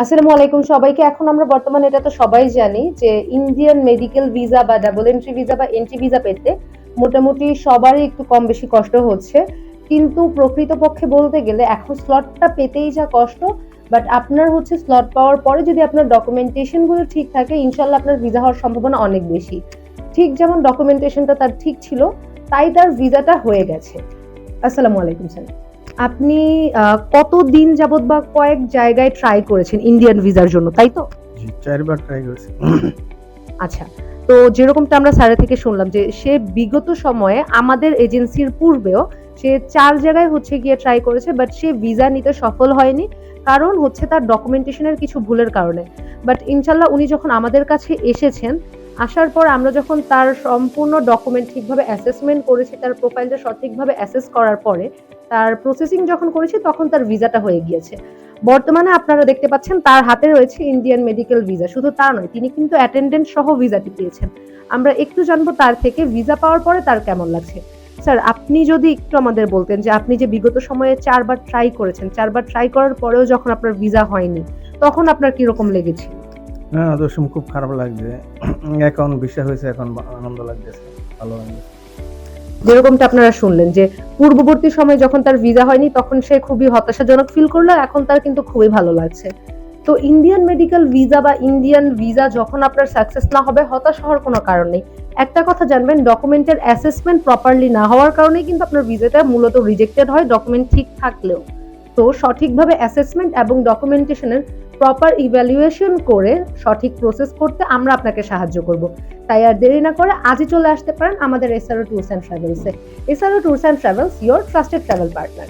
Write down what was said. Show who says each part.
Speaker 1: আসসালামু আলাইকুম সবাইকে। এখন আমরা বর্তমানে এটা তো সবাই জানি যে ইন্ডিয়ান মেডিকেল ভিসা বা ডাবল এন্ট্রি ভিসা বা এন্ট্রি ভিসা পেতে মোটামুটি সবারই একটু কম বেশি কষ্ট হচ্ছে। কিন্তু প্রকৃতপক্ষে বলতে গেলে এখন স্লটটা পেতেই যা কষ্ট, বাট আপনার হচ্ছে স্লট পাওয়ার পরে যদি আপনার ডকুমেন্টেশন গুলো ঠিক থাকে ইনশাল্লাহ আপনার ভিসা হওয়ার সম্ভাবনা অনেক বেশি। ঠিক যেমন ডকুমেন্টেশনটা তার ঠিক ছিল, তাই তার ভিসাটা হয়ে গেছে। আসসালামু আলাইকুম স্যার। আপনি কতদিন যাবত বা কয়েক জায়গায় ট্রাই করেছেন ইন্ডিয়ান ভিসার জন্য, তাই তো?
Speaker 2: জি, ৪ বার ট্রাই করেছি।
Speaker 1: আচ্ছা। তো যেরকমটা আমরা স্যারের থেকে শুনলাম যে সে বিগত সময়ে আমাদের এজেন্সির পূর্বেও সে ৪ জায়গায় হচ্ছে গিয়ে ট্রাই করেছে, বাট সে ভিসা নিতে সফল হয়নি। কারণ হচ্ছে তার ডকুমেন্টেশনের কিছু ভুলের কারণে। বাট ইনশাআল্লাহ উনি যখন আমাদের কাছে এসেছেন, আসার পর আমরা যখন তার সম্পূর্ণ ডকুমেন্ট ঠিকভাবে অ্যাসেসমেন্ট করেছি, তার প্রোফাইলটা সঠিকভাবে অ্যাসেস করার পরে তার প্রসেসিং যখন করেছি তখন তার ভিসাটা হয়ে গিয়েছে। বর্তমানে আপনারা দেখতে পাচ্ছেন তার হাতে রয়েছে ইন্ডিয়ান মেডিকেল ভিসা। শুধু তা নয়, তিনি কিন্তু অ্যাটেন্ডেন্ট সহ ভিসাটি পেয়েছেন। আমরা একটু জানবো তার থেকে ভিসা পাওয়ার পরে তার কেমন লাগছে। স্যার, আপনি যদি একটু আমাদের বলতেন যে আপনি যে বিগত সময়ে ৪ বার ট্রাই করেছেন, ৪ বার ট্রাই করার পরেও যখন আপনার ভিসা হয়নি, তখন আপনার কিরকম লেগেছিল?
Speaker 2: হ্যাঁ, ওদের সময় খুব খারাপ লাগছে। এখন বিষয় হয়েছে, এখন আনন্দ লাগতেছে, ভালো লাগতেছে।
Speaker 1: যেরকমটা আপনারা শুনলেন যে পূর্ববর্তী সময়ে যখন তার ভিসা হয়নি তখন সে খুবই হতাশাজনক ফিল করলো, এখন তার কিন্তু খুবই ভালো লাগছে। তো ইন্ডিয়ান মেডিকেল ভিসা বা ইন্ডিয়ান ভিসা যখন আপনার সাকসেস না হবে হতাশ হওয়ার কোনো কারণ নেই। একটা কথা জানবেন, ডকুমেন্টের অ্যাসেসমেন্ট প্রপারলি না হওয়ার কারণেই কিন্তু আপনার ভিসাটা মূলত রিজেক্টেড হয়, ডকুমেন্ট ঠিক থাকলেও। তো সঠিকভাবে অ্যাসেসমেন্ট এবং ডকুমেন্টেশনের প্রপার ইভ্যালুয়েশন করে সঠিক প্রসেস করতে আমরা আপনাকে সাহায্য করব। তাই আর দেরি না করে আজই চলে আসতে পারেন আমাদের এসআরও ট্যুরস অ্যান্ড ট্রাভেলসে। SRO tours and travels, your trusted travel partner.